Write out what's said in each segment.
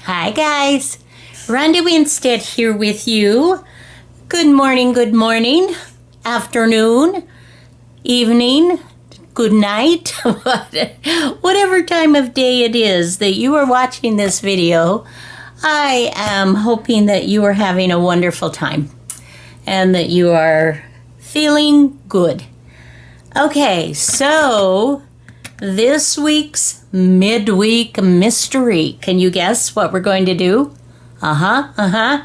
Hi guys, Ronda Winstead here with you. Good morning, afternoon, evening, good night, whatever time of day it is that you are watching this video. I am hoping that you are having a wonderful time and that you are feeling good. Okay, so this week's midweek mystery. Can you guess what we're going to do? That's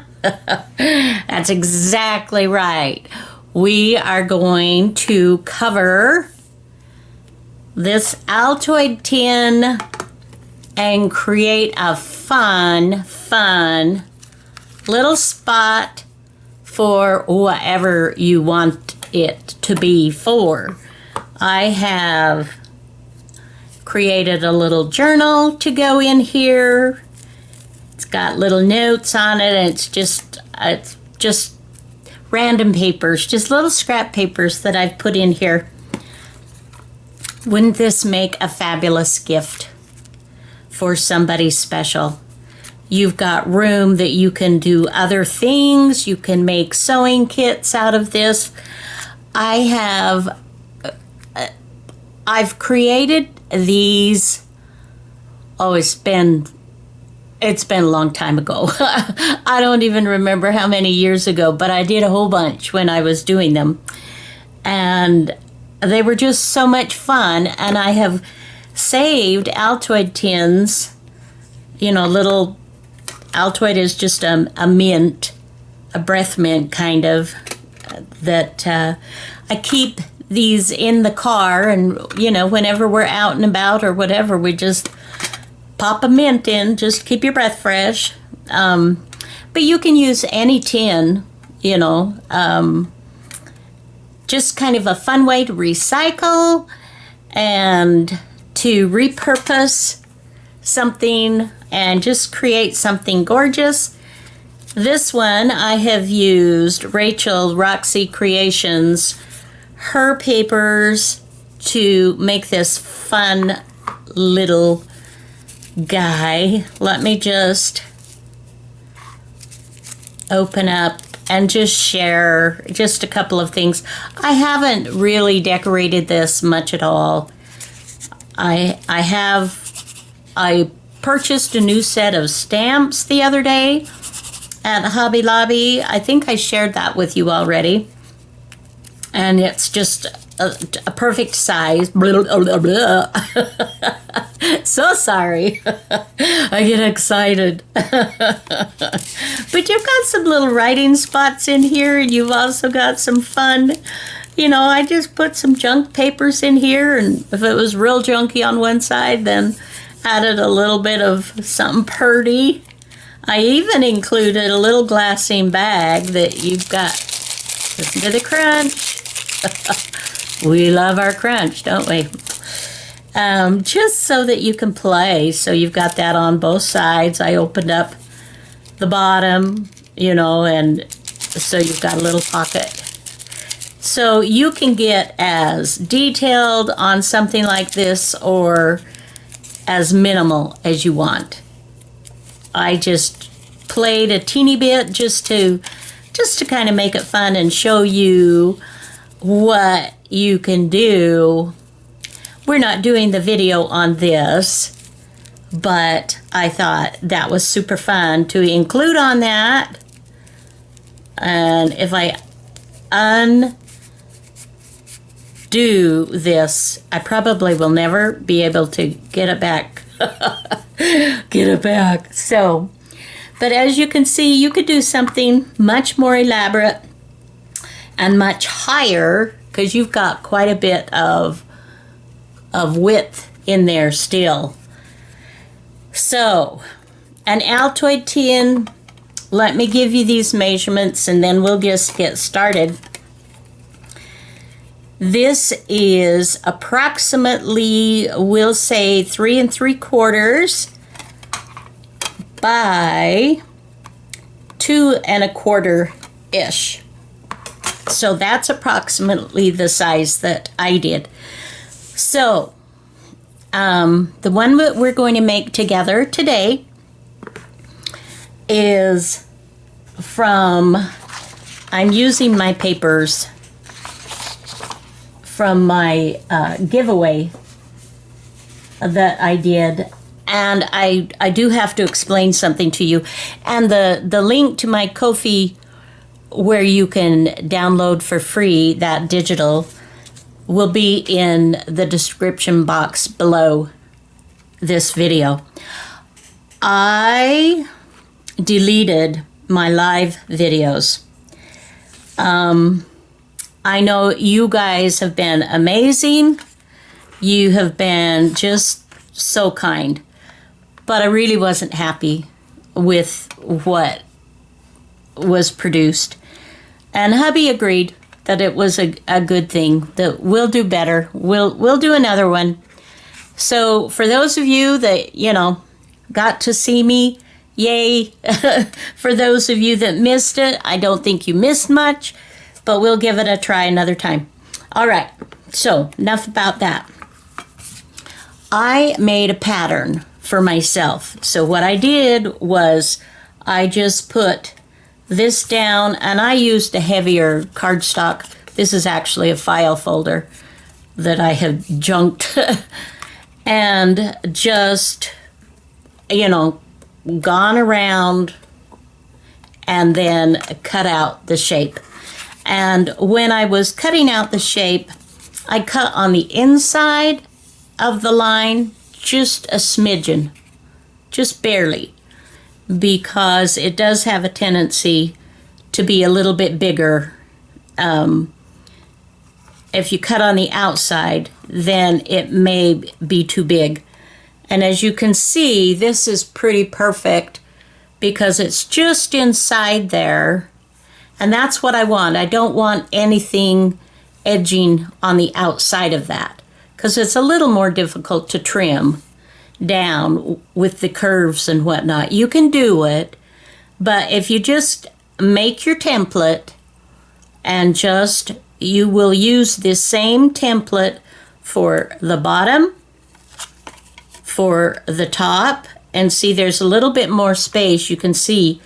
exactly right. We are going to cover this Altoid tin and create a fun little spot for whatever you want it to be for. I have created a little journal to go in here. It's got little notes on it, and it's just random papers, just little scrap papers that I've put in here. Wouldn't this make a fabulous gift for somebody special? You've got room that you can do other things. You can make sewing kits out of this. I've created these. Oh, it's been a long time ago. I don't even remember how many years ago, but I did a whole bunch when I was doing them. And they were just so much fun. And I have saved Altoid tins. You know, little Altoid is just a mint, a breath mint kind of, that I keep these in the car, and you know, whenever we're out and about or whatever, we just pop a mint in, just keep your breath fresh. But you can use any tin, you know, just kind of a fun way to recycle and to repurpose something and just create something gorgeous. This one I have used Rachel Roxy Creations, her papers, to make this fun little guy. Let me just open up and just share just a couple of things. I haven't really decorated this much at all. I purchased a new set of stamps the other day at Hobby Lobby. I think I shared that with you already. And it's just a perfect size. So sorry. I get excited. But you've got some little writing spots in here, and you've also got some fun. You know, I just put some junk papers in here, and if it was real junky on one side, then added a little bit of something purty. I even included a little glassine bag that you've got. Listen to the crunch. We love our crunch, don't we? Just so that you can play. So you've got that on both sides. I opened up the bottom, you know, and so you've got a little pocket. So you can get as detailed on something like this or as minimal as you want. I just played a teeny bit just to kind of make it fun and show you what you can do. We're not doing the video on this, but I thought that was super fun to include on that. And if I undo this, I probably will never be able to get it back. So, but as you can see, you could do something much more elaborate and much higher, because you've got quite a bit of width in there still. So, an Altoid tin, let me give you these measurements and then we'll just get started. This is approximately, we'll say 3 3/4 by 2 1/4-ish. So that's approximately the size that I did. So the one that we're going to make together today is from, I'm using my papers from my giveaway that I did. And I do have to explain something to you. And the link to my Ko-fi, where you can download for free that digital, will be in the description box below this video. I deleted my live videos. I know you guys have been amazing. You have been just so kind. But I really wasn't happy with what was produced. And hubby agreed that it was a good thing, that we'll do better. We'll do another one. So for those of you that, got to see me, yay. For those of you that missed it, I don't think you missed much, but we'll give it a try another time. All right, so enough about that. I made a pattern for myself. So what I did was I just put this down, and I used a heavier cardstock. This is actually a file folder that I have junked and just, gone around and then cut out the shape. And when I was cutting out the shape, I cut on the inside of the line just a smidgen, just barely, because it does have a tendency to be a little bit bigger. If you cut on the outside, then it may be too big. And as you can see, this is pretty perfect because it's just inside there. And that's what I want. I don't want anything edging on the outside of that, because it's a little more difficult to trim down with the curves and whatnot. You can do it, but if you just make your template and you will use this same template for the bottom, for the top, and see there's a little bit more space. You can see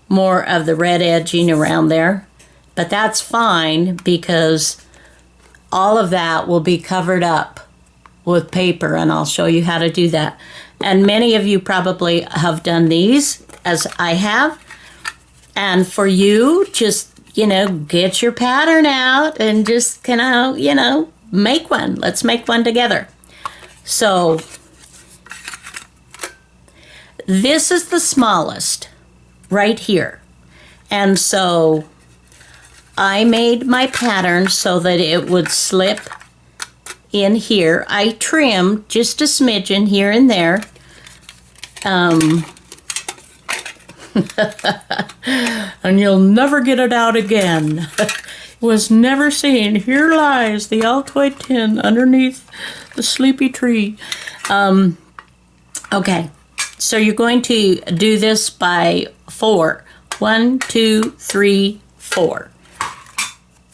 more of the red edging around there, but that's fine because all of that will be covered up with paper, and I'll show you how to do that. And many of you probably have done these, as I have. And for you, just, get your pattern out and just kind of, make one. Let's make one together. So this is the smallest right here. And so I made my pattern so that it would slip in here. I trimmed just a smidgen here and there. And you'll never get it out again. Was never seen. Here lies the Altoid tin underneath the sleepy tree. Okay, so you're going to do this by 4. 1, 2, 3, 4.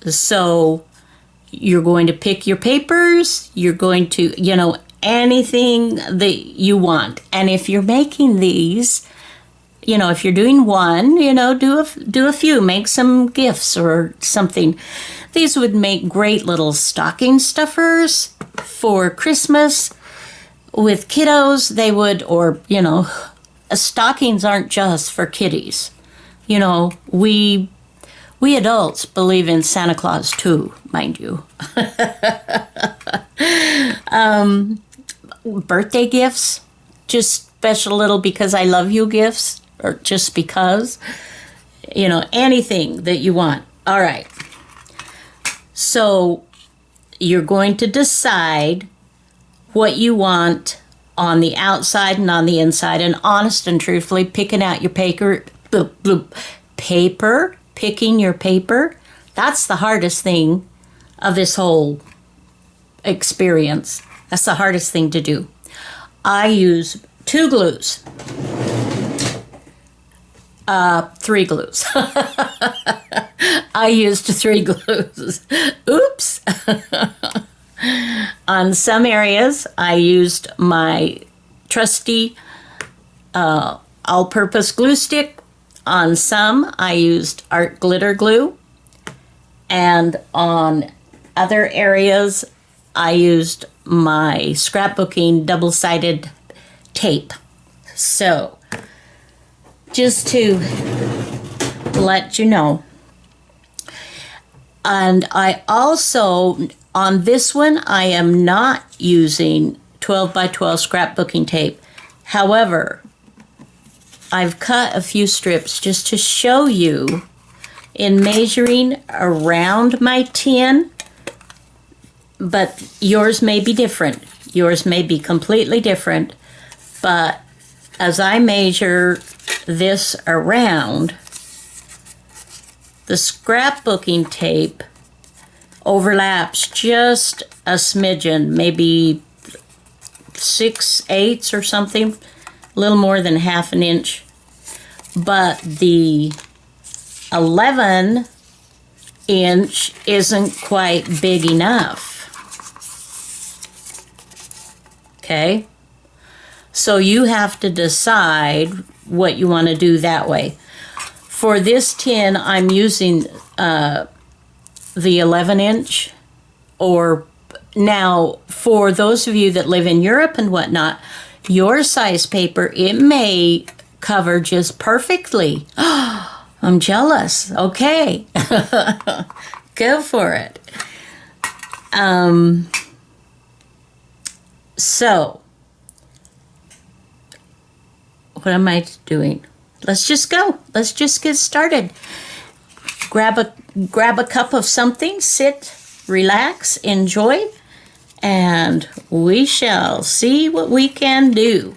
So you're going to pick your papers. You're going to, anything that you want. And if you're making these, if you're doing one, do a few. Make some gifts or something. These would make great little stocking stuffers for Christmas with kiddos. They would, or, stockings aren't just for kiddies. We adults believe in Santa Claus too, mind you. Birthday gifts, just special little because I love you gifts, or just because, anything that you want. All right. So you're going to decide what you want on the outside and on the inside, and honest and truthfully, picking out your paper, picking your paper, that's the hardest thing of this whole experience. That's the hardest thing to do. I use 2 glues. 3 glues. I used 3 glues. Oops. On some areas, I used my trusty all-purpose glue stick. On some, I used art glitter glue, and on other areas, I used my scrapbooking double-sided tape. So, just to let you know. And I also, on this one, I am not using 12 by 12 scrapbooking tape. However, I've cut a few strips just to show you in measuring around my tin, but yours may be different. Yours may be completely different, but as I measure this around, the scrapbooking tape overlaps just a smidgen, maybe 6/8 or something, a little more than half an inch. But the 11 inch isn't quite big enough. Okay? So you have to decide what you want to do that way. For this tin, I'm using the 11 inch. Or now, for those of you that live in Europe and whatnot, your size paper, it may cover just perfectly. I'm jealous. Okay. Go for it. So, what am I doing? Let's just go. Let's just get started. Grab a cup of something, sit, relax, enjoy, and we shall see what we can do.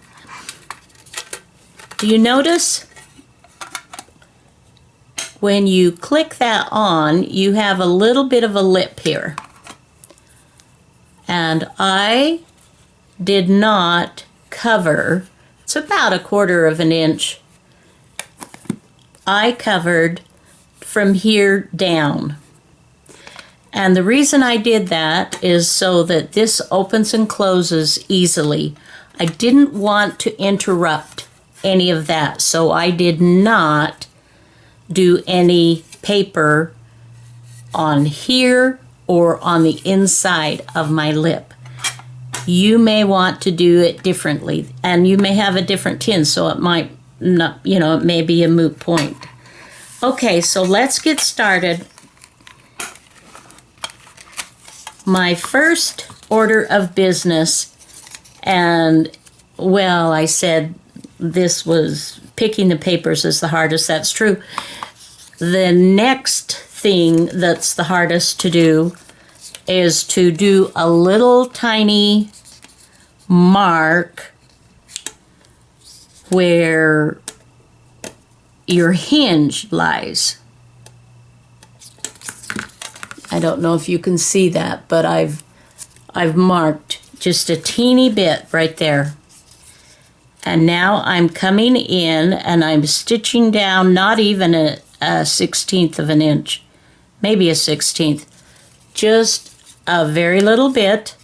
Do you notice when you click that on, you have a little bit of a lip here. And I did not cover, it's about 1/4 of an inch. I covered from here down. And the reason I did that is so that this opens and closes easily. I didn't want to interrupt any of that, so I did not do any paper on here or on the inside of my lip. You may want to do it differently, and you may have a different tin, so it might not, it may be a moot point. Okay, so let's get started. My first order of business, and well, I said this was picking the papers is the hardest. That's true. The next thing that's the hardest to do is to do a little tiny mark where your hinge lies. I don't know if you can see that, but I've marked just a teeny bit right there. And now I'm coming in and I'm stitching down not even a 1/16 of an inch, maybe a 1/16, just a very little bit.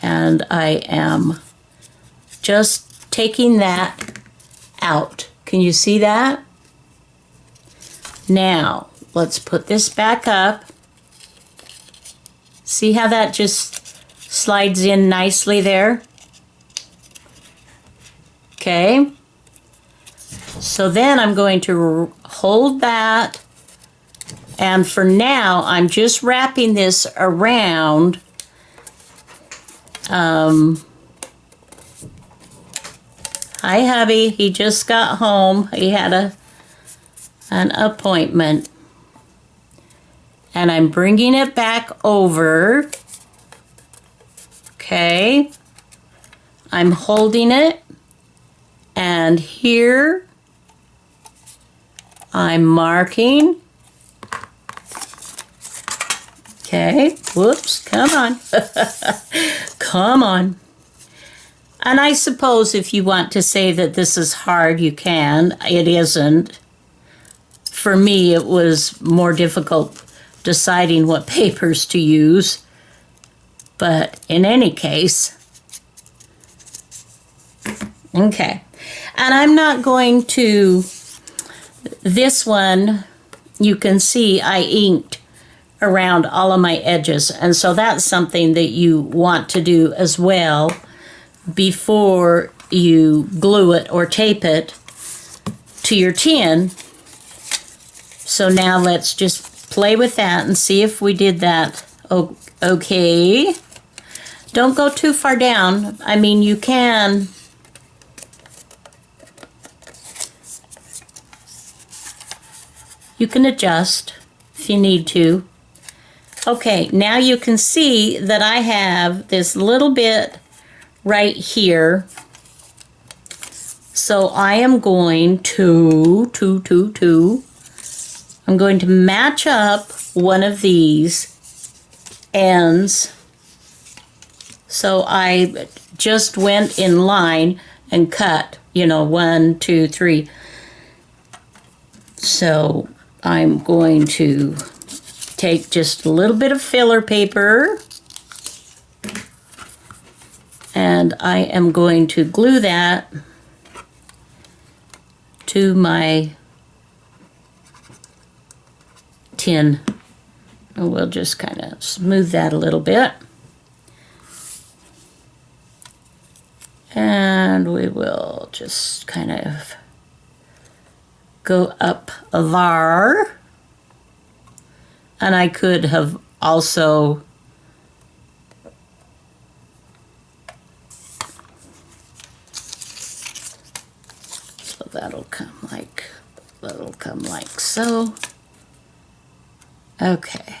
And I am just taking that out. Can you see that? Now, let's put this back up. See how that just slides in nicely there? Okay. So then I'm going to hold that. And for now, I'm just wrapping this around hi, hubby. He just got home. He had an appointment. And I'm bringing it back over. Okay. I'm holding it. And here I'm marking. Okay. Whoops. Come on. Come on. And I suppose if you want to say that this is hard, you can. It isn't. For me, it was more difficult deciding what papers to use. But in any case, okay. And I'm not going to This one, you can see I inked around all of my edges. And so that's something that you want to do as well before you glue it or tape it to your tin. So now let's just play with that and see if we did that okay. Don't go too far down. I mean, you can adjust if you need to. Okay, now you can see that I have this little bit right here. So I am going to I'm going to match up one of these ends. So I just went in line and cut, 1, 2, 3. So I'm going to take just a little bit of filler paper and I am going to glue that to my tin. And we'll just kind of smooth that a little bit. And we will just kind of go up there. And I could have also so that'll come like so. Okay.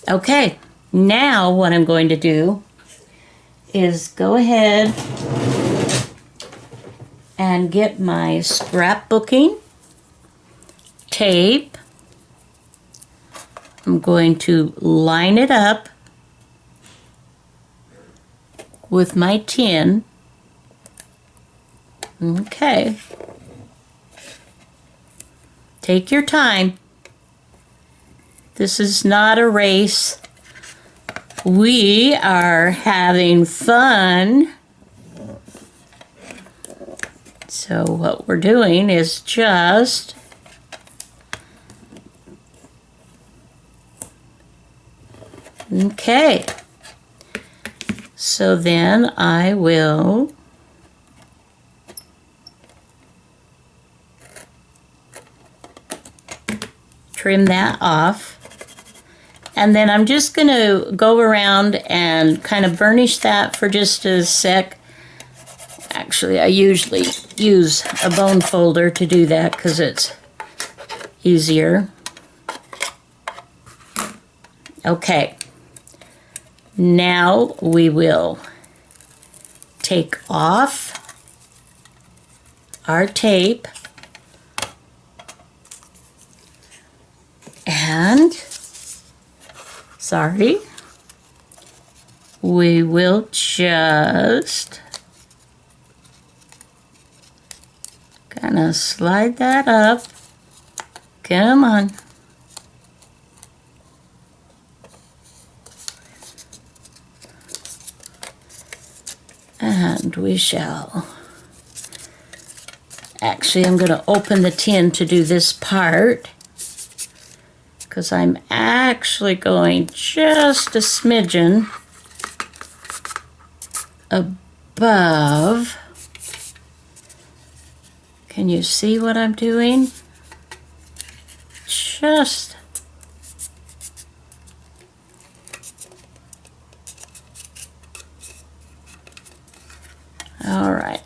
Okay, now what I'm going to do is go ahead and get my scrapbooking tape. I'm going to line it up with my tin. Okay. Take your time. This is not a race. We are having fun. So what we're doing is just okay. So then I will trim that off. And then I'm just going to go around and kind of burnish that for just a sec. Actually, I usually use a bone folder to do that because it's easier. Okay. Now we will take off our tape and we will just kind of slide that up. Come on. And we shall. Actually, I'm going to open the tin to do this part, because I'm actually going just a smidgen above. Can you see what I'm doing? Just all right.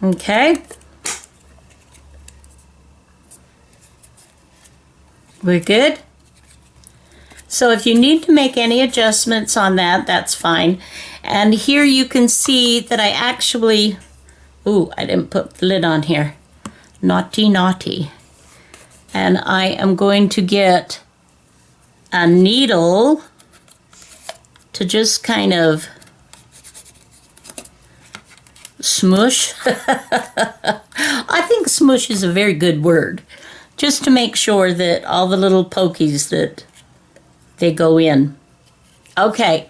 Okay. We're good? So if you need to make any adjustments on that, that's fine. And here you can see that I actually, I didn't put the lid on here. Naughty, naughty. And I am going to get a needle to just kind of smush. I think smush is a very good word. Just to make sure that all the little pokies that they go in. Okay.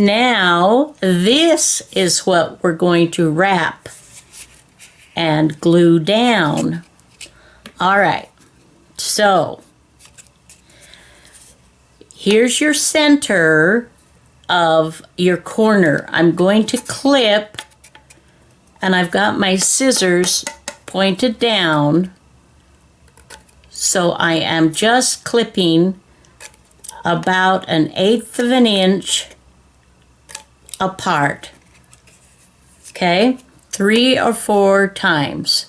Now, this is what we're going to wrap and glue down. All right, so here's your center of your corner. I'm going to clip, and I've got my scissors pointed down, so I am just clipping about 1/8 of an inch apart. Okay, 3 or 4 times.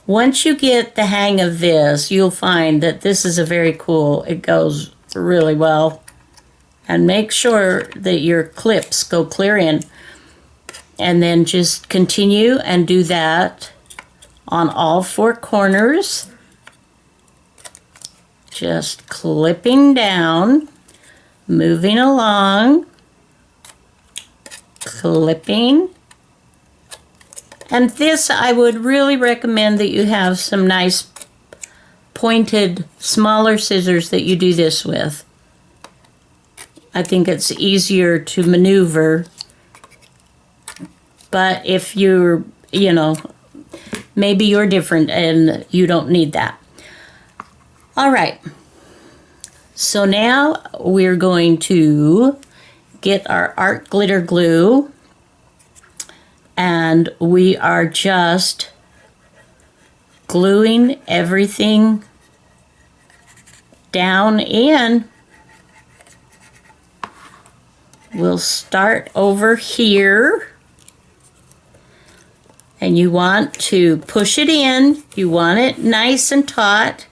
Once you get the hang of this, you'll find that this is a very cool, it goes really well. And make sure that your clips go clear in. And then just continue and do that on all 4 corners. Just clipping down, moving along, clipping. And this, I would really recommend that you have some nice pointed, smaller scissors that you do this with. I think it's easier to maneuver. But if you're, maybe you're different and you don't need that. All right. So now we're going to get our art glitter glue. And we are just gluing everything down in. We'll start over here. And you want to push it in. You want it nice and taut.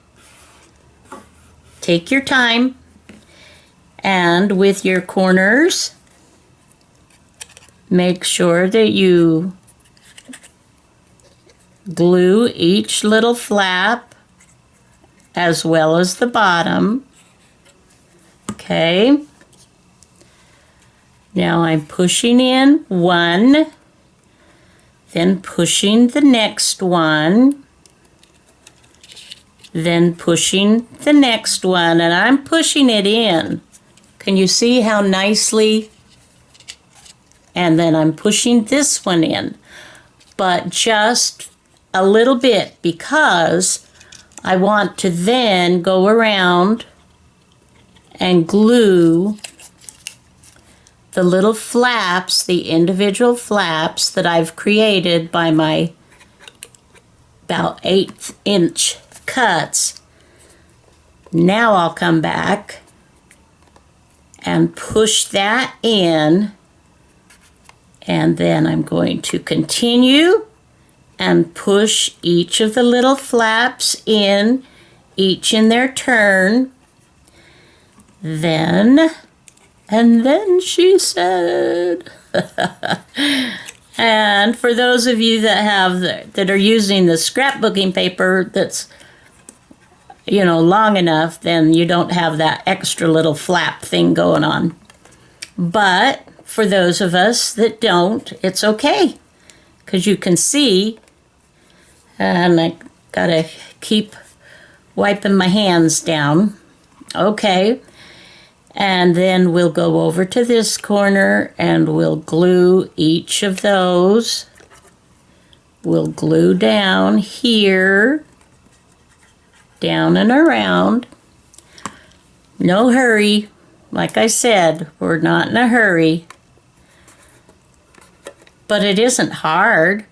Take your time. And with your corners, make sure that you glue each little flap as well as the bottom. Okay. Now I'm pushing in one, then pushing the next one, then pushing the next one, and I'm pushing it in. Can you see how nicely? And then I'm pushing this one in, but just a little bit, because I want to then go around and glue the little flaps, the individual flaps that I've created by my about 1/8 inch cuts. Now I'll come back and push that in, and then I'm going to continue and push each of the little flaps in, each in their turn. Then, and then she said, and for those of you that are using the scrapbooking paper that's, long enough, then you don't have that extra little flap thing going on. But for those of us that don't, it's okay, because you can see, and I gotta keep wiping my hands down. Okay. And then we'll go over to this corner and we'll glue each of those. We'll glue down here, down and around. No hurry. Like I said, we're not in a hurry. But it isn't hard.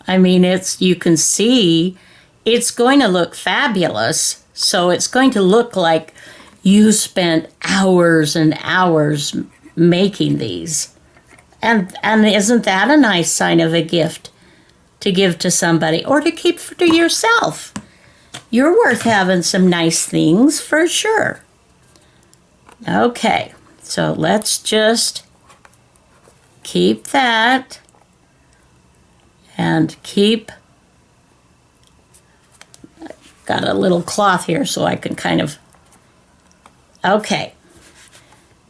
I mean, you can see it's going to look fabulous. So it's going to look like you spent hours and hours making these. And isn't that a nice sign of a gift to give to somebody or to keep to yourself? You're worth having some nice things for sure. Okay, so let's just keep that and keep, got a little cloth here so I can kind of, okay,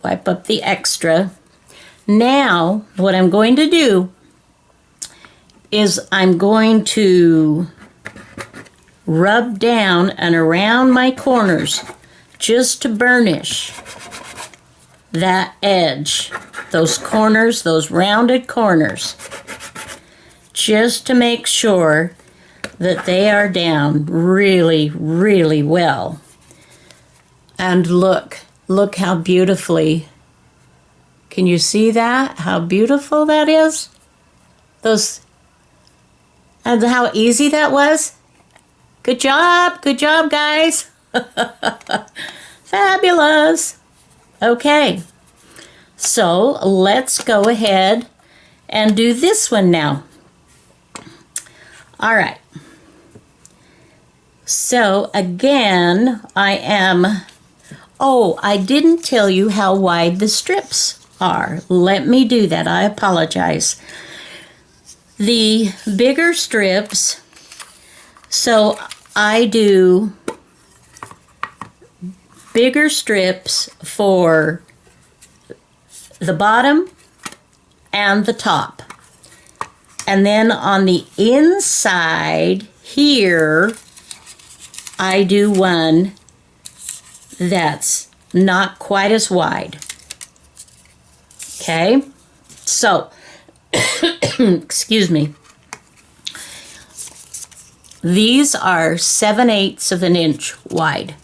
wipe up the extra. Now, what I'm going to do is I'm going to rub down and around my corners just to burnish. that edge, those corners, those rounded corners, just to make sure that they are down really, really well. And look how beautifully, can you see that? How beautiful that is? And how easy that was? Good job, guys. Fabulous. Okay, so let's go ahead and do this one now. All right. So again, I didn't tell you how wide the strips are. Let me do that. I apologize. The bigger strips, so I do bigger strips for the bottom and the top. And then on the inside here, I do one that's not quite as wide. Okay? So, excuse me. These are 7/8 of an inch wide.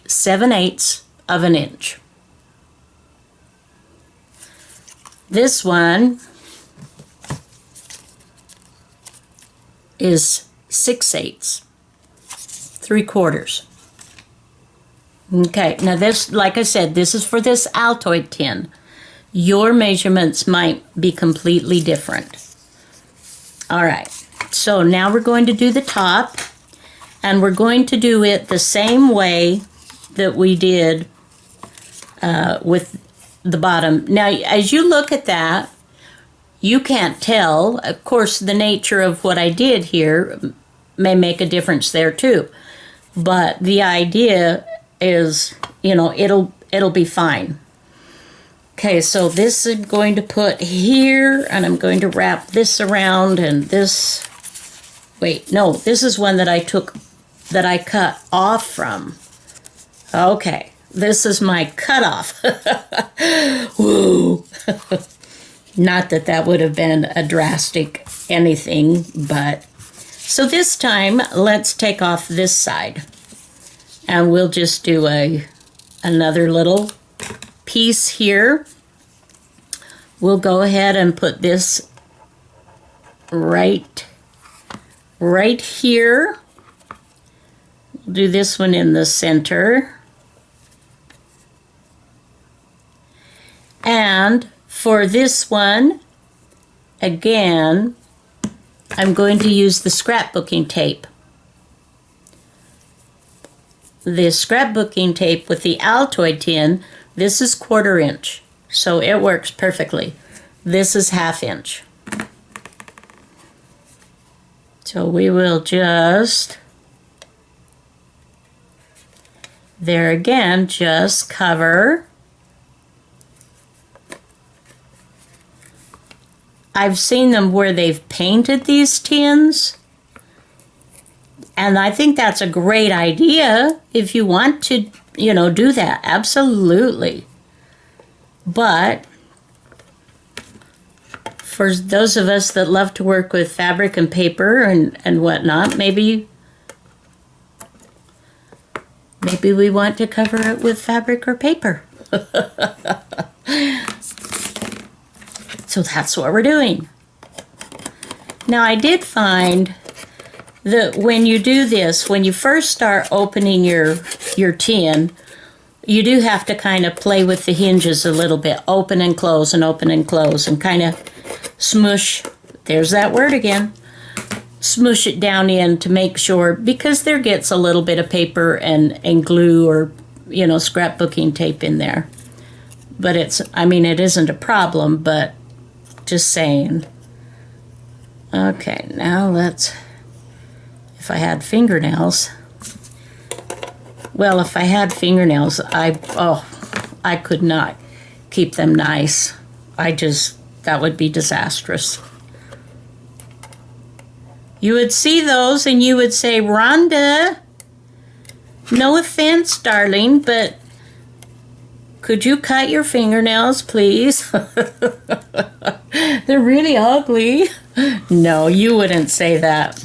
7/8 of an inch. This one is 6/8, 3/4. Okay, now this, like I said, this is for this Altoid tin. Your measurements might be completely different. All right, so now we're going to do the top, and we're going to do it the same way that we did with the bottom. Now, as you look at that, you can't tell. Of course, the nature of what I did here may make a difference there too. But the idea is, it'll be fine. Okay, so this I'm going to put here, and I'm going to wrap this around, and this, wait, no, this is one that I cut off from. Okay, this is my cutoff. Woo! Not that that would have been a drastic anything, but... So this time, let's take off this side. And we'll just do another little piece here. We'll go ahead and put this right here. We'll do this one in the center. And for this one, again, I'm going to use the scrapbooking tape. The scrapbooking tape with the Altoid tin, this is 1/4 inch, so it works perfectly. This is 1/2 inch. So we will just, there again, just cover. I've seen them where they've painted these tins, and I think that's a great idea if you want to, do that. Absolutely. But for those of us that love to work with fabric and paper and whatnot, maybe we want to cover it with fabric or paper. So that's what we're doing. Now, I did find that when you do this, when you first start opening your tin, you do have to kind of play with the hinges a little bit. Open and close and open and close and kind of smush. There's that word again. Smush it down in to make sure, because there gets a little bit of paper and glue or, scrapbooking tape in there. But it isn't a problem, but just saying. Okay, now if I had fingernails. Well, if I had fingernails, I could not keep them nice. That would be disastrous. You would see those and you would say, Rhonda, No offense, darling, but could you cut your fingernails, please? They're really ugly. No, you wouldn't say that.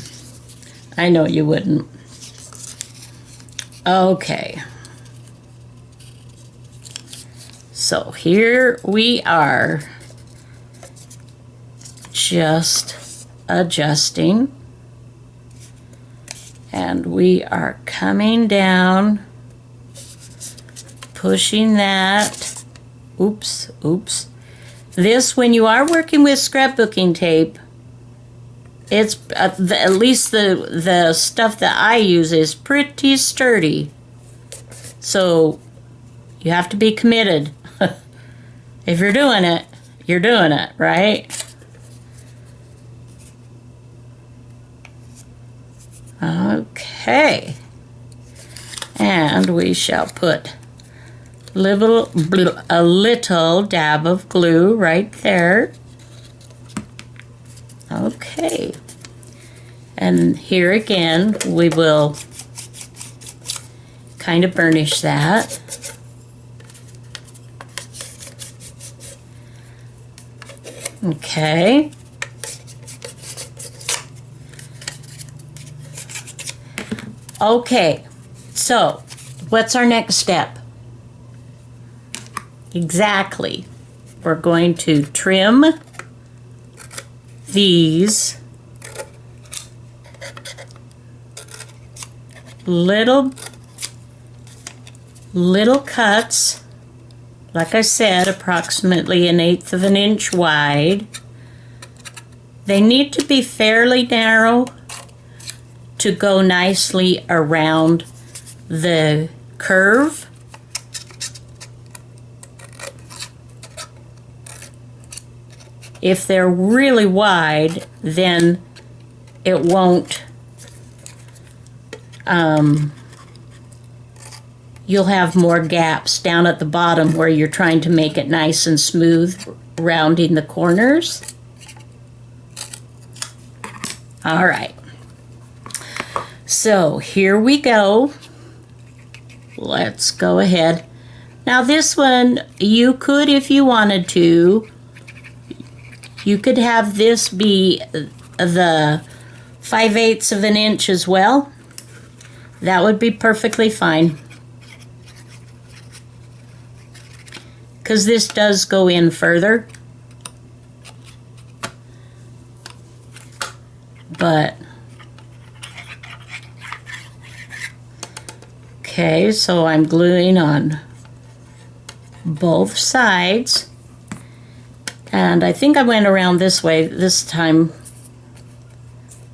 I know you wouldn't. Okay. So here we are, just adjusting. And we are coming down, pushing that. Oops. This, when you are working with scrapbooking tape, it's at least the stuff that I use is pretty sturdy. So you have to be committed. If you're doing it, right? Okay. And we shall put a little dab of glue right there. Okay. And here again, we will kind of burnish that. Okay. Okay, so what's our next step? Exactly. We're going to trim these little cuts, like I said, approximately 1/8 of an inch wide. They need to be fairly narrow to go nicely around the curve. If they're really wide, then it won't, you'll have more gaps down at the bottom where you're trying to make it nice and smooth, rounding the corners. All right. So here we go. Let's go ahead. Now this one, you could, if you wanted to, you could have this be the 5/8 of an inch as well. That would be perfectly fine. Because this does go in further. But okay, so I'm gluing on both sides. And I think I went around this way this time.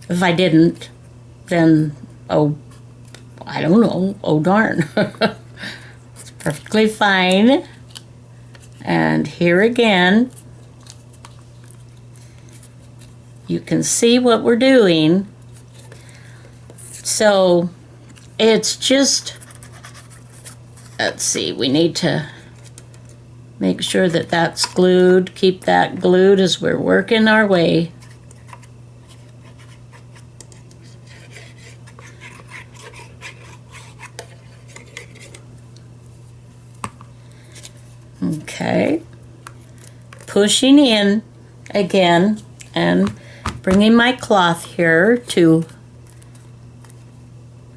If I didn't, then, oh, I don't know. Oh, darn. It's perfectly fine. And here again, you can see what we're doing. So it's just, let's see, we need to make sure that that's glued. Keep that glued as we're working our way. Okay. Pushing in again and bringing my cloth here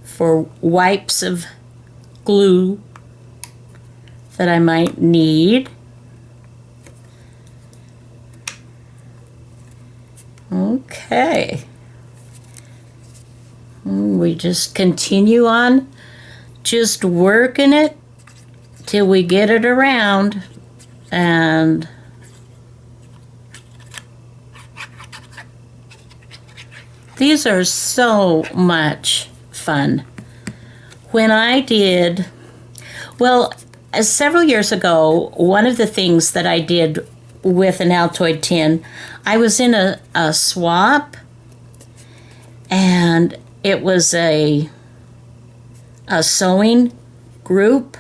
for wipes of glue that I might need. Okay. We just continue on, just working it till we get it around. And these are so much fun. When I did, well, several years ago, one of the things that I did with an Altoid tin, I was in a swap, and it was a sewing group,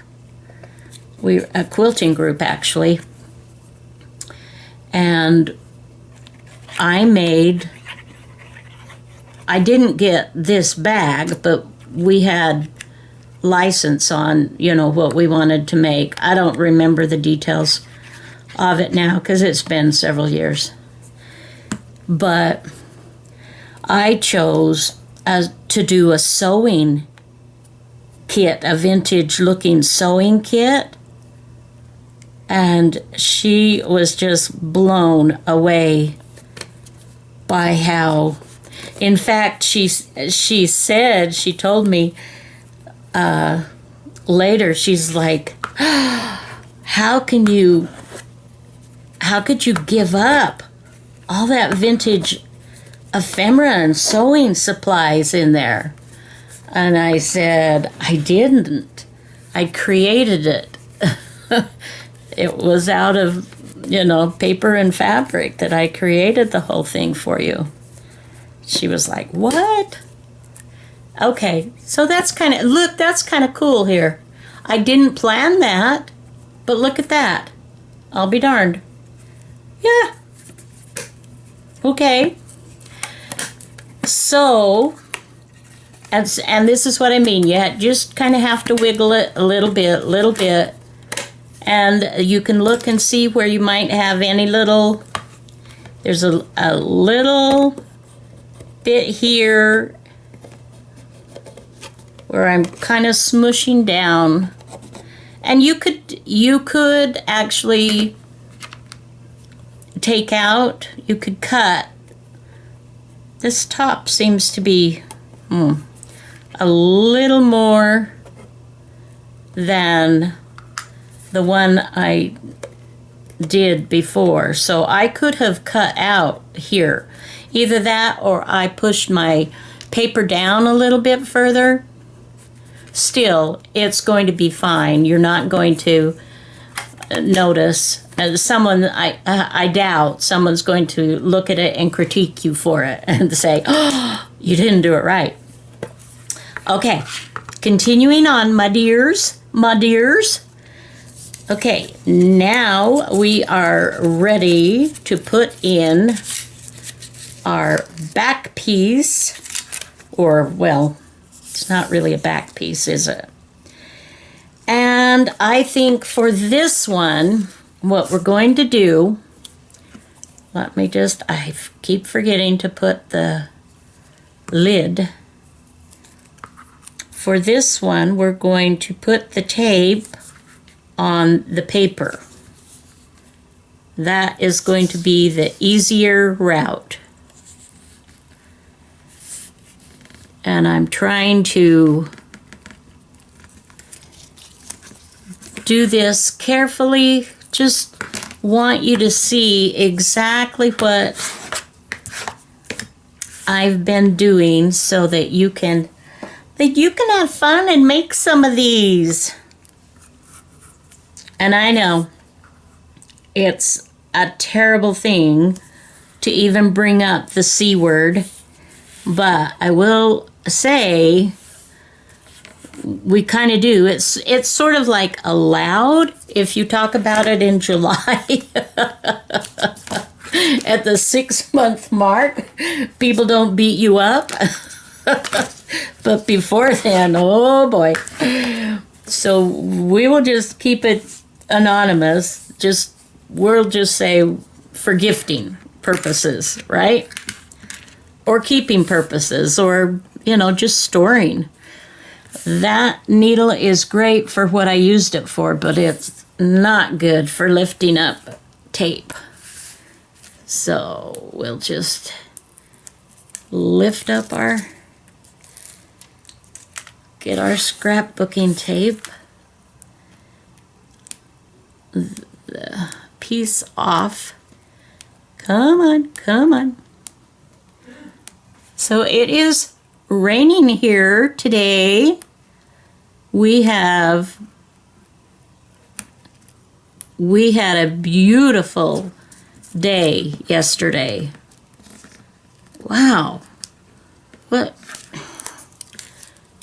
a quilting group actually, and I didn't get this bag, but we had license on, what we wanted to make. I don't remember the details of it now because it's been several years. But I chose to do a sewing kit, a vintage looking sewing kit. And she was just blown away by how, in fact, she told me later, she's like, how could you give up all that vintage ephemera and sewing supplies in there? And I said, I didn't. I created it. It was out of, paper and fabric that I created the whole thing for you. She was like, what? Okay, so that's kind of cool here. I didn't plan that, but look at that. I'll be darned. Yeah. Okay. So, and this is what I mean. You just kind of have to wiggle it a little bit. And you can look and see where you might have any little, there's a little bit here where I'm kind of smushing down. And you could actually take out, you could cut. This top seems to be a little more than the one I did before. So I could have cut out here. Either that or I pushed my paper down a little bit further. Still, it's going to be fine. You're not going to notice. I doubt someone's going to look at it and critique you for it and say, oh, you didn't do it right. Okay, continuing on, my dears. Okay, now we are ready to put in our back piece, or, well, it's not really a back piece, is it? And I think for this one, what we're going to do, I keep forgetting to put the lid. For this one, we're going to put the tape on the paper. That is going to be the easier route. And I'm trying to do this carefully. Just want you to see exactly what I've been doing so that you can have fun and make some of these. And I know it's a terrible thing to even bring up the C word, but I will say we kind of do. It's sort of like allowed if you talk about it in July. At the 6-month mark, people don't beat you up. But before then, oh boy. So we will just keep it anonymous. We'll just say for gifting purposes, right? Or keeping purposes, or, just storing. That needle is great for what I used it for, but it's not good for lifting up tape. So we'll just lift up get our scrapbooking tape, the piece off. Come on. So it is raining here today. We had a beautiful day yesterday. Wow. What?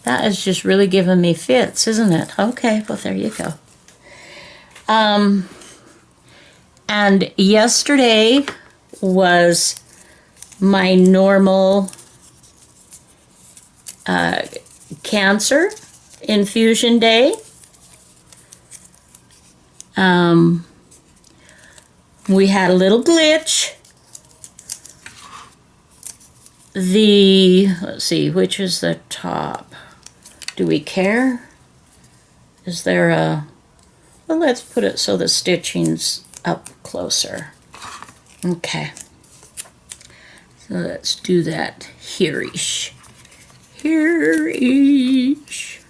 That is just really giving me fits, isn't it? Okay, well, there you go. And yesterday was my normal cancer infusion day. We had a little glitch. Let's see, which is the top? Do we care? Is there well, let's put it so the stitching's up closer. Okay. So let's do that here-ish. Here-ish.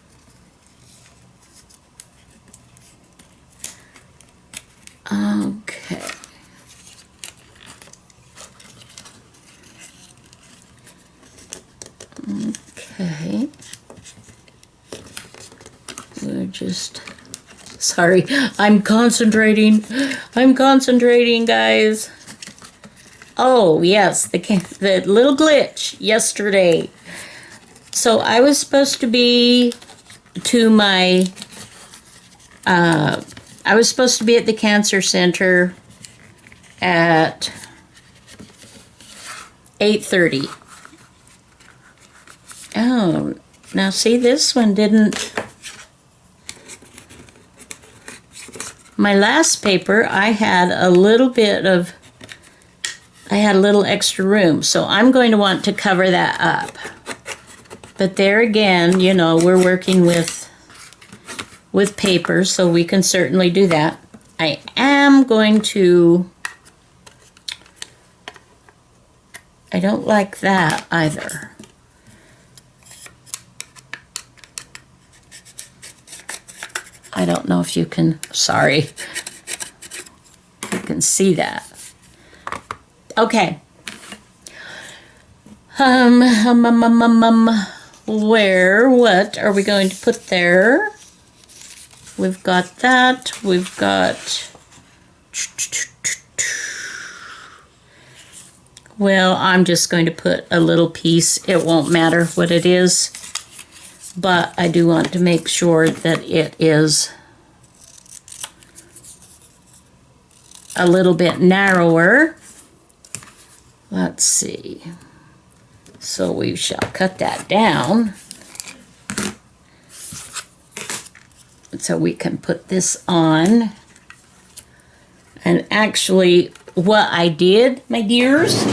Okay. Okay. We're just... Sorry, I'm concentrating. I'm concentrating, guys. Oh, yes, the little glitch yesterday. So I was supposed to be to my... I was supposed to be at the cancer center at 8:30. Oh, now see, this one didn't... My last paper, I had a little extra room, so I'm going to want to cover that up. But there again, you know, we're working with paper, so we can certainly do that. I am going to... I don't like that either. I don't know if you can... Sorry. You can see that. Okay. Where, what are we going to put there? We've got that. We've got... Well, I'm just going to put a little piece. It won't matter what it is. But I do want to make sure that it is a little bit narrower. Let's see. So we shall cut that down. So we can put this on. And actually, what I did, my dears,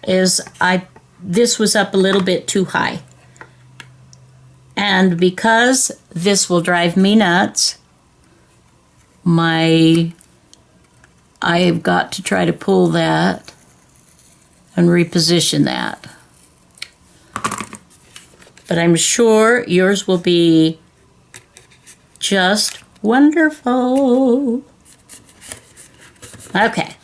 is this was up a little bit too high. And because this will drive me nuts, I've got to try to pull that and reposition that. But I'm sure yours will be just wonderful. Okay.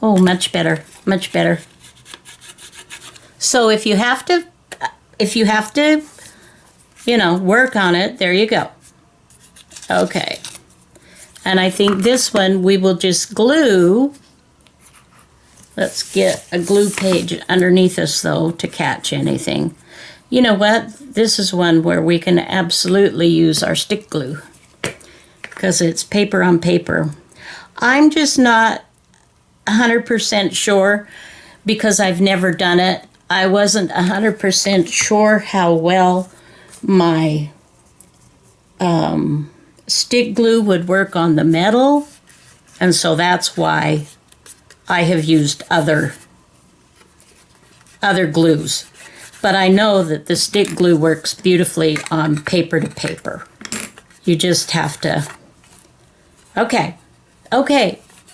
Oh, much better, much better. So if you have to, you know, work on it, there you go. Okay. And I think this one we will just glue. Let's get a glue page underneath us, though, to catch anything. You know what? This is one where we can absolutely use our stick glue because it's paper on paper. I'm just not 100% sure because I've never done it. I wasn't 100% sure how well my stick glue would work on the metal, and so that's why I have used other glues. But I know that the stick glue works beautifully on paper to paper. You just have to... Okay,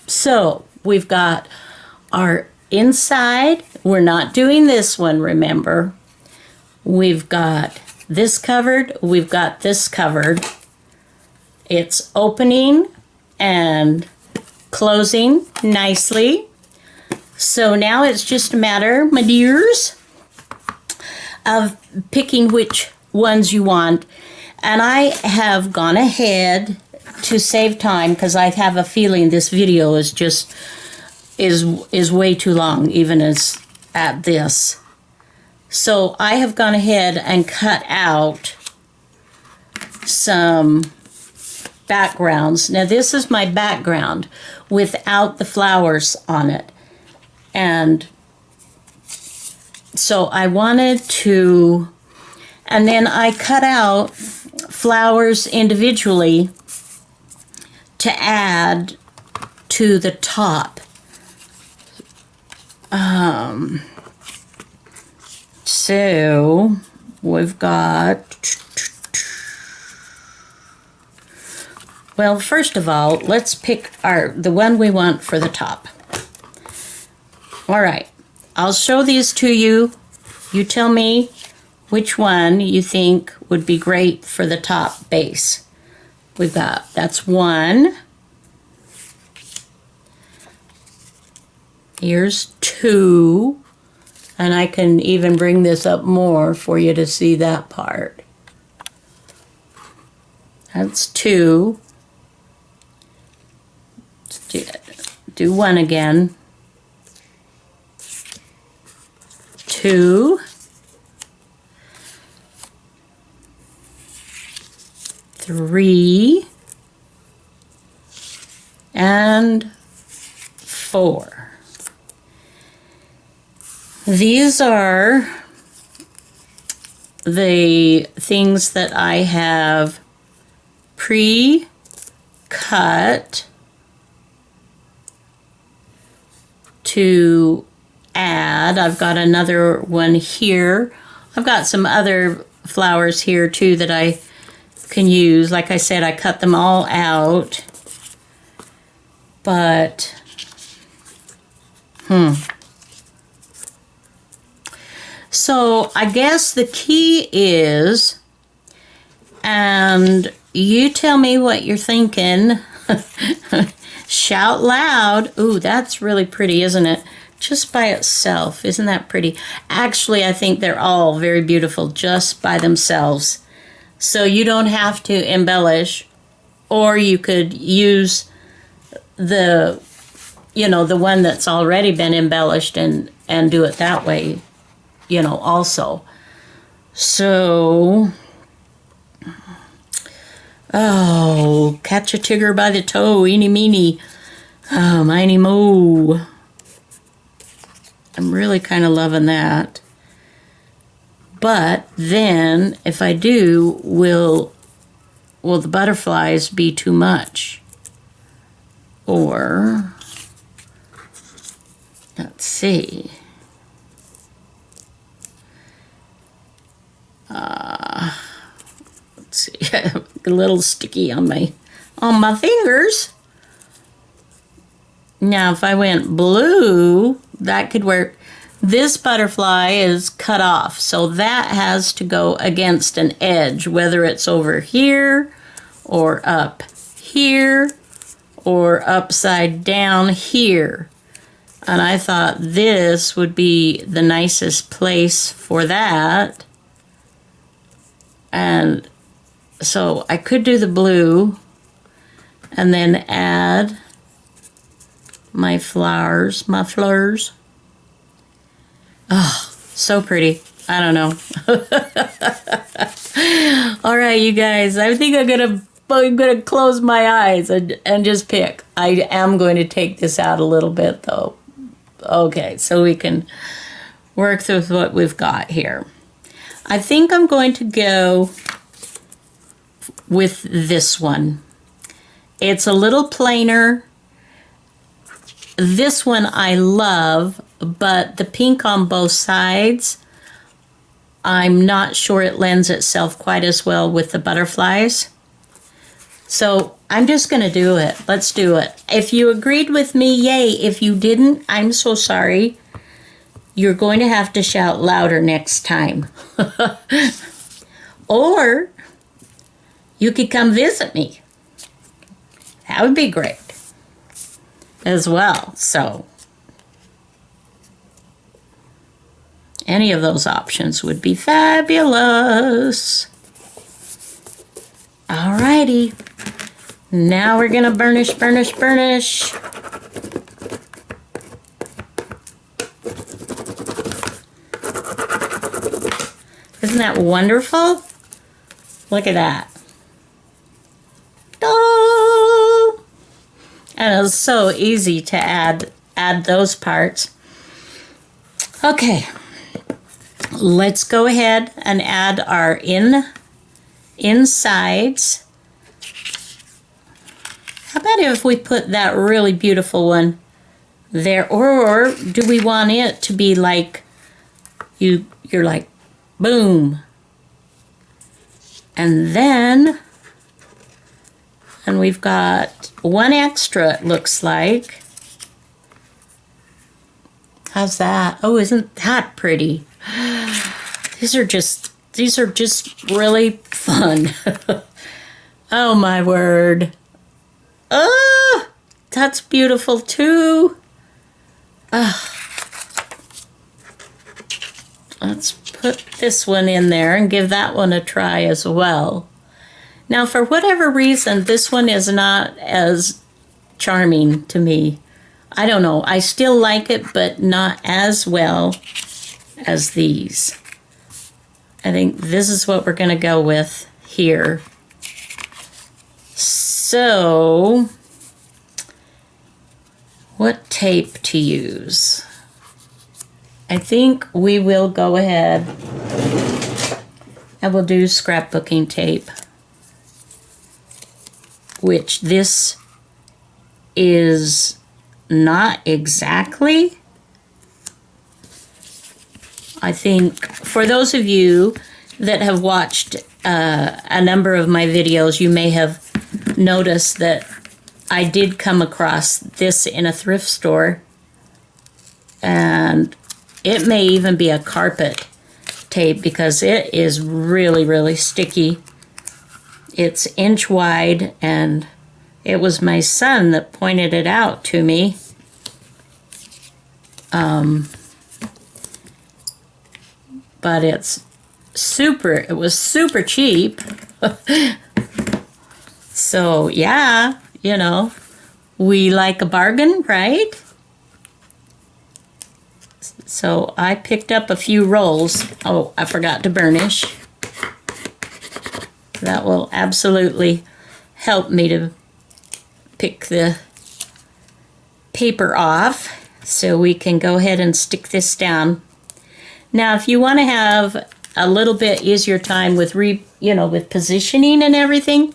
so we've got our inside. We're not doing this one, remember. We've got this covered. We've got this covered. It's opening and closing nicely. So now it's just a matter, my dears, of picking which ones you want. And I have gone ahead to save time because I have a feeling this video is just is way too long, even as at this. So I have gone ahead and cut out some backgrounds. Now this is my background without the flowers on it. And so I wanted to, and then I cut out flowers individually to add to the top. So we've got, well, first of all, let's pick the one we want for the top. All right, I'll show these to you. You tell me which one you think would be great for the top base. We've got, that's one. Here's two. And I can even bring this up more for you to see that part. That's two. Let's do one again. Two. Three. And four. These are the things that I have pre-cut to add. I've got another one here. I've got some other flowers here too that I can use. Like I said, I cut them all out. But, so I guess the key is, and you tell me what you're thinking. Shout loud. Ooh, that's really pretty, isn't it? Just by itself. Isn't that pretty? Actually, I think they're all very beautiful just by themselves. So you don't have to embellish, or you could use the, you know, the one that's already been embellished and do it that way, you know, also. So, oh, catch a tigger by the toe, eeny meeny, oh, miny mo. I'm really kind of loving that. But then, if I do, will the butterflies be too much? Or, let's see. Let's see, a little sticky on my fingers. Now, if I went blue, that could work. This butterfly is cut off, so that has to go against an edge, whether it's over here or up here or upside down here. And I thought this would be the nicest place for that. And so I could do the blue and then add my flowers. Oh, so pretty. I don't know. All right, you guys, I think I'm gonna close my eyes and just pick. I am going to take this out a little bit though. Okay, so we can work through what we've got here. I think I'm going to go with this one. It's a little plainer. This one I love, but the pink on both sides, I'm not sure it lends itself quite as well with the butterflies. So I'm just going to do it. Let's do it. If you agreed with me, yay. If you didn't, I'm so sorry. You're going to have to shout louder next time. Or you could come visit me. That would be great as well. So any of those options would be fabulous. Alrighty. Now we're going to burnish. Isn't that wonderful? Look at that. Oh! And it's so easy to add those parts. Okay, let's go ahead and add our insides. How about if we put that really beautiful one there, or do we want it to be like you're like boom, and we've got one extra, it looks like. How's that? Oh, isn't that pretty? These are just really fun. Oh my word. Oh, that's beautiful too. Let's put this one in there and give that one a try as well. Now, for whatever reason, this one is not as charming to me. I don't know. I still like it, but not as well as these. I think this is what we're going to go with here. So, what tape to use? I think we will go ahead and we'll do scrapbooking tape, which this is not exactly. I think for those of you that have watched a number of my videos, you may have noticed that I did come across this in a thrift store, and it may even be a carpet tape because it is really, really sticky. It's inch wide, and it was my son that pointed it out to me. But it was super cheap. So yeah, you know, we like a bargain, right? So I picked up a few rolls. Oh, I forgot to burnish. That will absolutely help me to pick the paper off so we can go ahead and stick this down. Now, if you want to have a little bit easier time with with positioning and everything,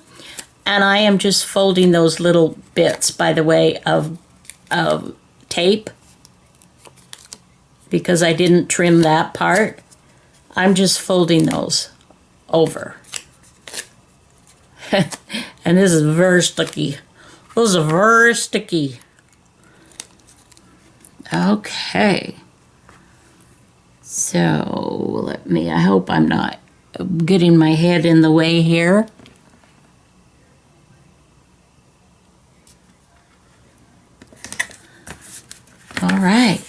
and I am just folding those little bits, by the way, of tape, because I didn't trim that part. I'm just folding those over. And this is very sticky. Those are very sticky. Okay. So, I hope I'm not getting my head in the way here. All right.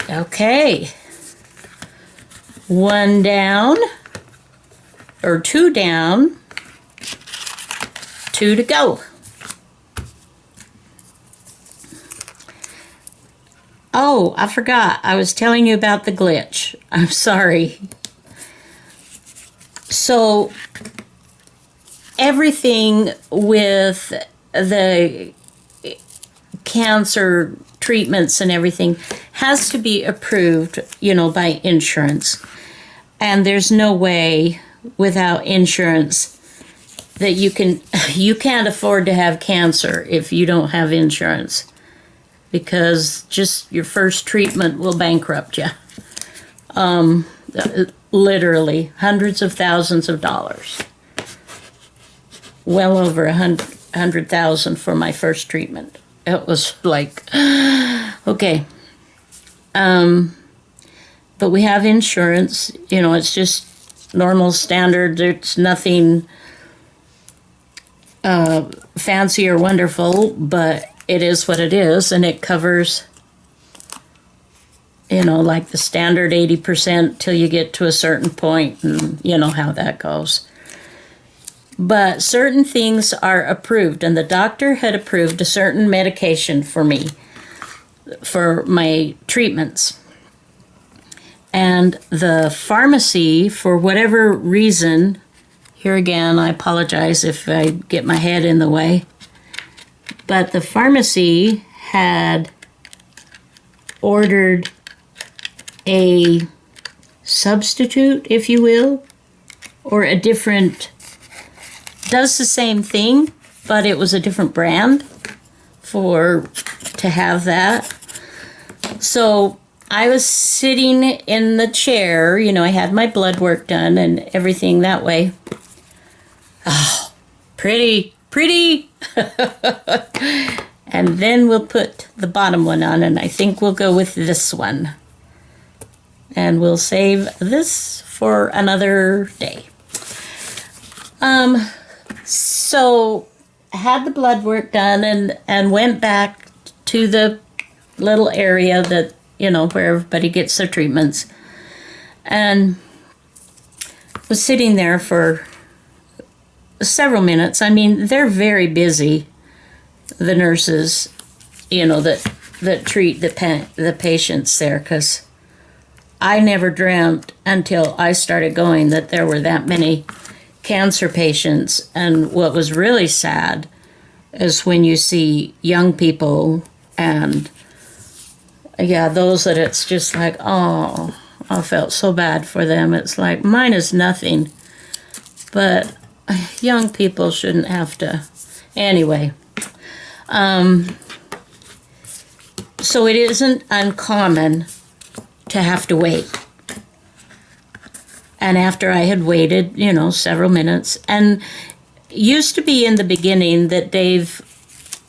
Okay. One down, or two down, two to go. Oh, I forgot. I was telling you about the glitch. I'm sorry. So, everything with the cancer treatments and everything has to be approved, by insurance. And there's no way without insurance that you can't afford to have cancer if you don't have insurance, because just your first treatment will bankrupt you. Literally hundreds of thousands of dollars. Well over $100,000 for my first treatment. It was like, okay. But we have insurance, it's just normal standard. It's nothing fancy or wonderful, but it is what it is, and it covers, like the standard 80% till you get to a certain point, and you know how that goes. But certain things are approved, and the doctor had approved a certain medication for me, for my treatments. And the pharmacy, for whatever reason, here again, I apologize if I get my head in the way. but the pharmacy had ordered a substitute, if you will, or a different, does the same thing, but it was a different brand to have that. So I was sitting in the chair, I had my blood work done and everything that way. Oh, pretty. And then we'll put the bottom one on, and I think we'll go with this one. And we'll save this for another day. So I had the blood work done and went back to the little area that, where everybody gets their treatments. And was sitting there for several minutes. I mean, they're very busy, the nurses, that treat the patients there, because I never dreamt until I started going that there were that many cancer patients. And what was really sad is when you see young people and, those that it's just like, oh, I felt so bad for them. It's like, mine is nothing. But young people shouldn't have to. Anyway, so it isn't uncommon to have to wait. And after I had waited, several minutes, and used to be in the beginning that Dave,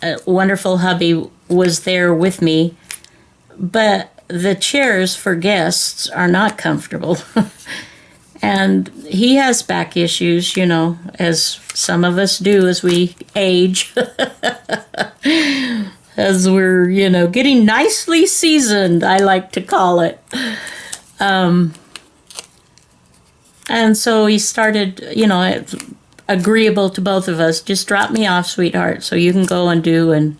a wonderful hubby, was there with me, but the chairs for guests are not comfortable. And he has back issues, as some of us do as we age. As we're, getting nicely seasoned, I like to call it. And so he started, agreeable to both of us. Just drop me off, sweetheart, so you can go and do. And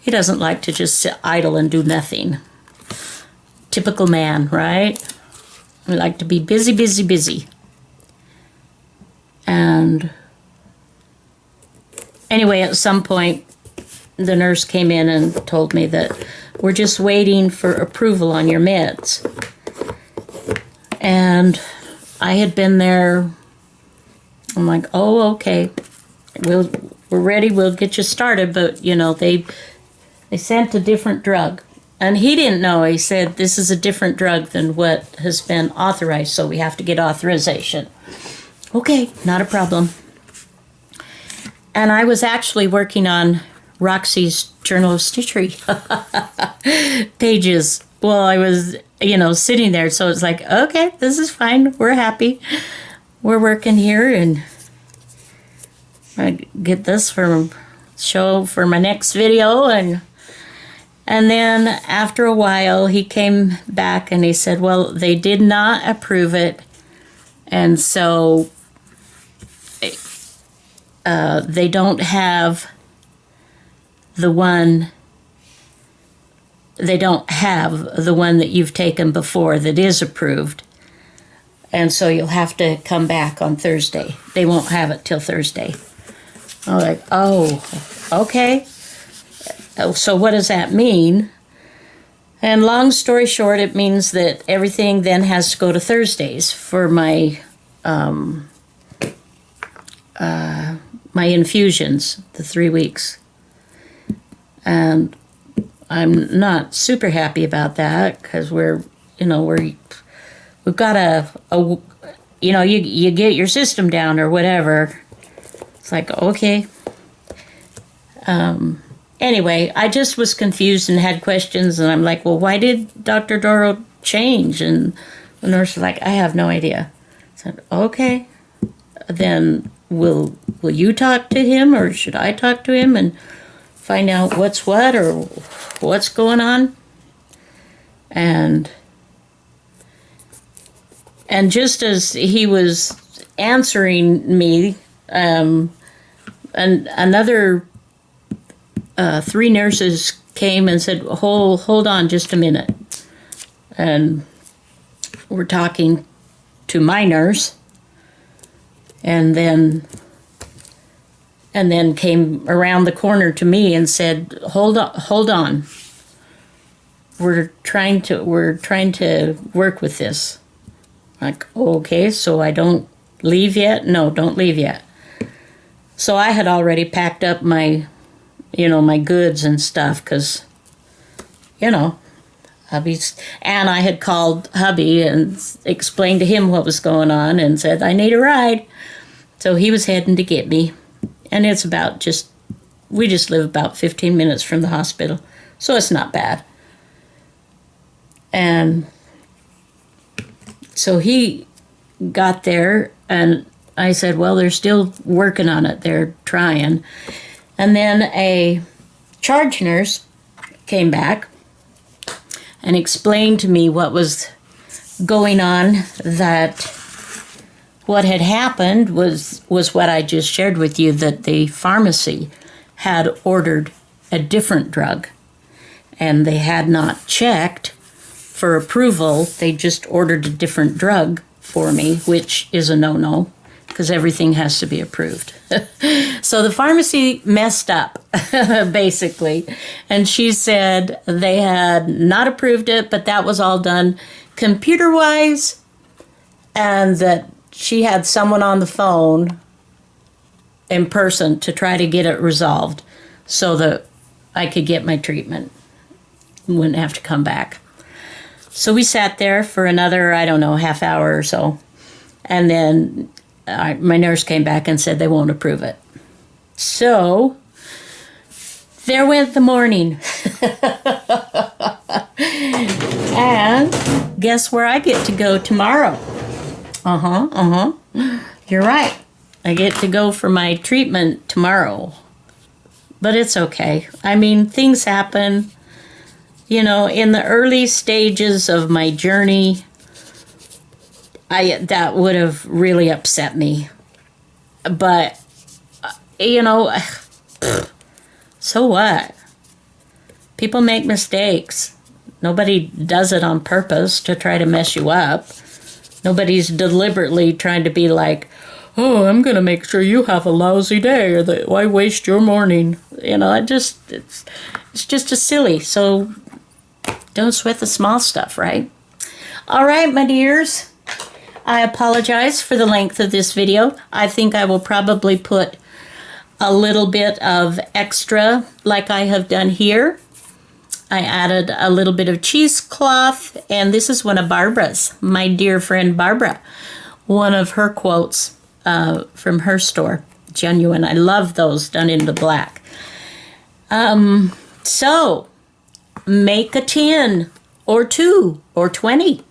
he doesn't like to just sit idle and do nothing. Typical man, right? We like to be busy, busy, busy. And anyway, at some point, the nurse came in and told me that we're just waiting for approval on your meds. And I had been there. I'm like, oh, okay. We're ready. We'll get you started. But, they sent a different drug. And he didn't know. He said, this is a different drug than what has been authorized, so we have to get authorization. Okay, not a problem. And I was actually working on Roxy's Journal of Stitchery pages while I was, sitting there. So it's like, okay, this is fine. We're happy. We're working here, and I get this show for my next video. And then after a while, he came back and he said, well, they did not approve it. And so they don't have the one that you've taken before that is approved. And so you'll have to come back on Thursday. They won't have it till Thursday. I'm like, oh, okay. So what does that mean? And long story short, it means that everything then has to go to Thursdays for my my infusions, the 3 weeks. And I'm not super happy about that, because we've got you get your system down or whatever. It's like, okay. Anyway, I just was confused and had questions, and I'm like, well, why did Dr. Doro change? And the nurse was like, I have no idea. I said, okay. Then will you talk to him, or should I talk to him and find out what's what or what's going on? And just as he was answering me, and another 3 nurses came and said, hold on just a minute. And we're talking to my nurse. And then and then came around the corner to me and said, hold on. We're trying to work with this. Like, okay, so I don't leave yet? No, don't leave yet. So I had already packed up my goods and stuff, because, hubby's, and I had called hubby and explained to him what was going on and said, I need a ride. So he was heading to get me. And it's we just live about 15 minutes from the hospital. So it's not bad. And so he got there, and I said, well, they're still working on it. They're trying. And then a charge nurse came back and explained to me what was going on, that what had happened was what I just shared with you, that the pharmacy had ordered a different drug, and they had not checked for approval. They just ordered a different drug for me, which is a no-no, because everything has to be approved. So the pharmacy messed up, basically. And she said they had not approved it, but that was all done computer-wise, and that she had someone on the phone in person to try to get it resolved so that I could get my treatment. Wouldn't have to come back. So we sat there for another, half hour or so. And then my nurse came back and said they won't approve it. So there went the morning. And guess where I get to go tomorrow? You're right. I get to go for my treatment tomorrow. But it's okay. I mean, things happen. In the early stages of my journey, that would have really upset me. But, so what? People make mistakes. Nobody does it on purpose to try to mess you up. Nobody's deliberately trying to be like, oh, I'm going to make sure you have a lousy day, or that why waste your morning? It's just a silly. So don't sweat the small stuff, right? All right, my dears. I apologize for the length of this video. I think I will probably put a little bit of extra like I have done here. I added a little bit of cheesecloth, and this is one of Barbara's, my dear friend Barbara. One of her quotes from her store. Genuine. I love those done in the black. So make a 10 or 2 or 20.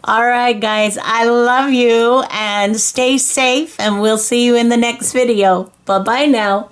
All right, guys. I love you, and stay safe, and we'll see you in the next video. Bye-bye now.